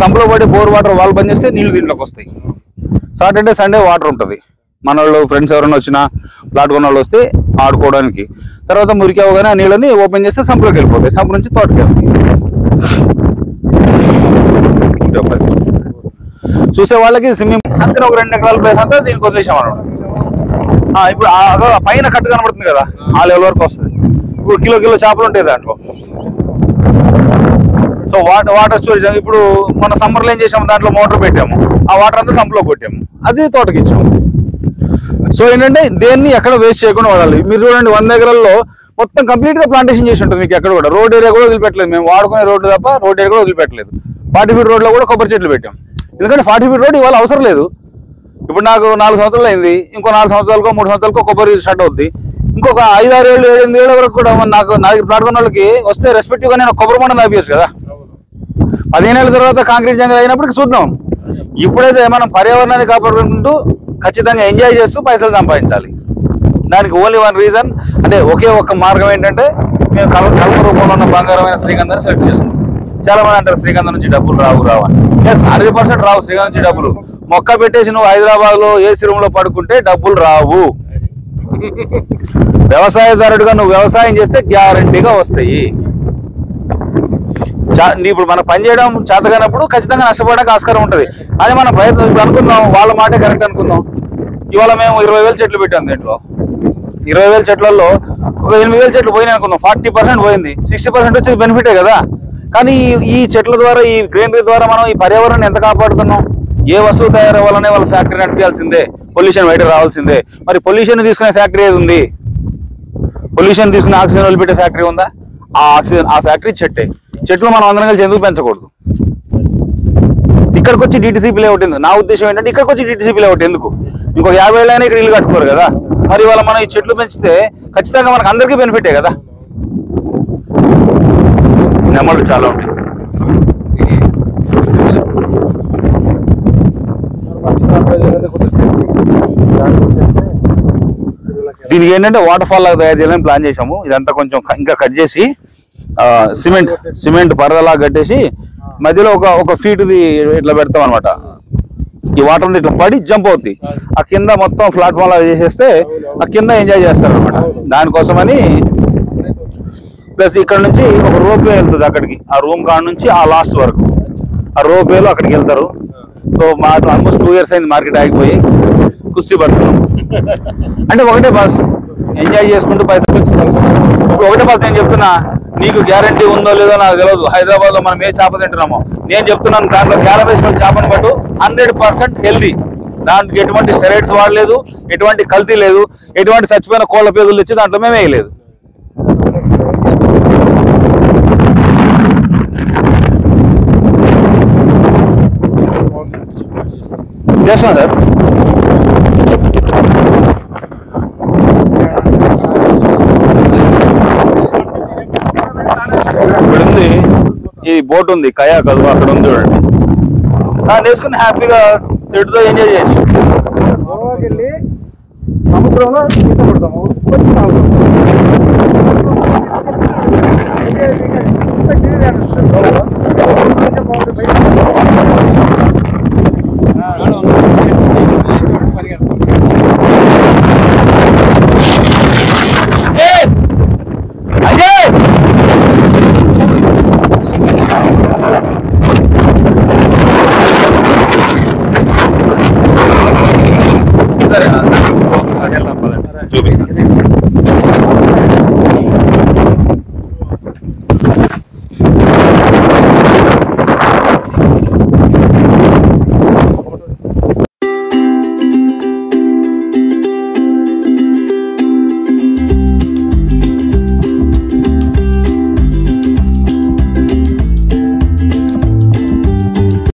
సంపులో పడి bore water వాళ్ళు బంద్ చేస్తే నీళ్లు దీంట్లోకి వస్తాయి. సాటర్డే సండే వాటర్ ఉంటుంది. మన వాళ్ళు ఫ్రెండ్స్ ఎవరైనా వచ్చినా ప్లాట్ కొన్న వాళ్ళు వస్తే ఆడుకోవడానికి. తర్వాత మురికి అవగానే ఆ నీళ్ళని ఓపెన్ చేస్తే సంపులోకి వెళ్ళిపోతాయి. సంపు నుంచి తోటకి వెళ్తాయి. చూసే వాళ్ళకి స్విమ్మింగ్ అందుకని ఒక 2 ఎకరాల ప్లేస్ అంతా దీనికి వదిలేసాం అన్నమాట. ఇప్పుడు పైన కట్టు కనబడుతుంది కదా, ఆ లెవెల్ వరకు వస్తుంది. ఇప్పుడు కిలో చేపలు ఉంటాయి దాంట్లో. సో వాటర్ స్టోరేజ్ ఇప్పుడు మన సమ్మర్లో ఏం చేసాము, దాంట్లో మోటార్ పెట్టాము, ఆ వాటర్ అంతా సంపులో కొట్టాము, అది తోటకి ఇచ్చాము. సో ఏంటంటే దేన్ని ఎక్కడ వేస్ట్ చేయకుండా వాడాలి. మీరు చూడండి 100 ఎకరాల్లో మొత్తం కంప్లీట్ గా ప్లాంటేషన్ చేసి ఉంటుంది. మీకు ఎక్కడ కూడా రోడ్ ఏరియా కూడా వదిలిపెట్టలేదు. మేము వాడుకునే రోడ్డు తప్ప రోడ్ ఏరియా కూడా వదిలిపెట్టలేదు. 40 ఫీట్ రోడ్ లో కూడా కొబ్బరి చెట్లు పెట్టాం. ఎందుకంటే 40 ఫీట్ రోడ్ ఇవాళ అవసరం లేదు. ఇప్పుడు నాకు 4 సంవత్సరాలు అయింది, ఇంకో 4 సంవత్సరాలకో 3 సంవత్సరాలకో కొబ్బరి స్టార్ట్ అవుద్ది. ఇంకొక 5, 6 ఏళ్ళు 7, 8 ఏళ్ళ వరకు కూడా నాకు ప్లాట్ కొన్న వాళ్ళకి వస్తే రెస్పెక్టివ్ గా నేను కొబ్బరి మండలం ఆపేయచ్చు కదా. 15 ఏళ్ళ తర్వాత కాంక్రీట్ జంగల్ అయినప్పటికీ చూద్దాం. ఇప్పుడైతే మనం పర్యావరణాన్ని కాపాడుకుంటూ ఖచ్చితంగా ఎంజాయ్ చేస్తూ పైసలు సంపాదించాలి. దానికి ఓన్లీ వన్ రీజన్, అంటే ఒకే ఒక్క మార్గం ఏంటంటే మేము కల్మ రూపంలో ఉన్న బంగారమైన శ్రీగంధాన్ని సెలెక్ట్ చేసుకున్నాం. చాలా మంది అంటారు శ్రీగంధం నుంచి డబ్బులు రావు అని. ఎస్, 100% రావు శ్రీగంధం నుంచి డబ్బులు. మొక్క పెట్టేసి నువ్వు హైదరాబాద్ లో ఏసీ రూమ్ లో పడుకుంటే డబ్బులు రావు. వ్యవసాయదారుడిగా నువ్వు వ్యవసాయం చేస్తే గ్యారంటీగా వస్తాయి. ఇప్పుడు మనం పని చేయడం చేతగానప్పుడు ఖచ్చితంగా నష్టపోవడానికి ఆస్కారం ఉంటుంది. అది మన ప్రయత్నం. ఇప్పుడు అనుకుందాం, వాళ్ళ మాటే కరెక్ట్ అనుకుందాం. ఇవాళ మేము 20,000 చెట్లు పెట్టాం. దీంట్లో 20,000 చెట్లలో ఒక 8,000 చెట్లు పోయినాయి అనుకుందాం. 40% పోయింది, 60% వచ్చేది బెనిఫిటే కదా. కానీ ఈ చెట్ల ద్వారా, ఈ గ్రీనరీ ద్వారా మనం ఈ పర్యావరణాన్ని ఎంత కాపాడుతున్నాం. ఏ వస్తువు తయారవ్వాలనే వాళ్ళ ఫ్యాక్టరీ నడిపించాల్సిందే, పొల్యూషన్ బయట రావాల్సిందే. మరి పొల్యూషన్ తీసుకునే ఫ్యాక్టరీ ఏది ఉంది? పొల్యూషన్ తీసుకునే ఆక్సిజన్ వదిలిపెట్టే ఫ్యాక్టరీ ఉందా? ఆ ఫ్యాక్టరీ చెట్టే. చెట్లు మనం అందరం కలిసి ఎందుకు పెంచకూడదు? ఇక్కడికి వచ్చి డిటిసిపి లేఅవుట్ ఎందుకు? నా ఉద్దేశం ఏంటంటే ఇక్కడికి వచ్చి డిటిసిపి లేఅవుట్ ఎందుకు? ఇంకో 50 ఏళ్ళైనా ఇక్కడ ఇల్లు కట్టుకోరు కదా. మరి ఇవాళ మనం ఈ చెట్లు పెంచితే ఖచ్చితంగా మనకు అందరికీ బెనిఫిటే కదా. నెమళ్ళు చాలా ఉంటాయి. దీనికి ఏంటంటే వాటర్ ఫాల్ లాగా తయారు చేయాలని ప్లాన్ చేసాము. ఇదంతా కొంచెం ఇంకా కట్ చేసి సిమెంట్ పరదలా కట్టేసి మధ్యలో ఒక ఫీట్ది ఇట్లా పెడతాం అనమాట. ఈ వాటర్ అంతా ఇట్లా పడి జంప్ అవుతుంది. ఆ కింద మొత్తం ప్లాట్ఫామ్ లాగా చేసేస్తే ఆ కింద ఎంజాయ్ చేస్తారు అనమాట. దానికోసమని ప్లస్ ఇక్కడ నుంచి ఒక రోప్ వే వెళ్తుంది అక్కడికి, ఆ రూమ్ కాడ నుంచి ఆ లాస్ట్ వరకు ఆ రోప్ వేలో అక్కడికి వెళ్తారు. సో మాకు ఆల్మోస్ట్ 2 years అయింది మార్కెట్ ఆగిపోయి, కుస్తీ పడుతున్నాం. అంటే ఒకటే బస్ ఎంజాయ్ చేసుకుంటూ పైసలు ఇప్పుడు ఒకటే బస్. నేను చెప్తున్నా, నీకు గ్యారంటీ ఉందో లేదో నాకు తెలియదు. హైదరాబాద్ లో మనం ఏ చేప తింటున్నామో నేను చెప్తున్నాను, దాంట్లో క్యాలబేషన్ చేపను పట్టు 100% హెల్దీ. దాంట్లో ఎటువంటి స్టెరాయిడ్స్ వాడలేదు, ఎటువంటి కల్తీ లేదు, ఎటువంటి చచ్చిపోయిన కోళ్ల పేగులు తెచ్చి దాంట్లో మేము వేయలేదు. చేస్తాం సార్. ఇక్కడ ఉంది ఈ బోట్ ఉంది, కయాక్, అది అక్కడ ఉంది చూడండి. దాన్ని వేసుకుని హ్యాపీగా తిడుతూ ఎంజాయ్ చేయొచ్చు. సముద్రంలో ఈత కొడతాము, వచ్చి తాగుతాము.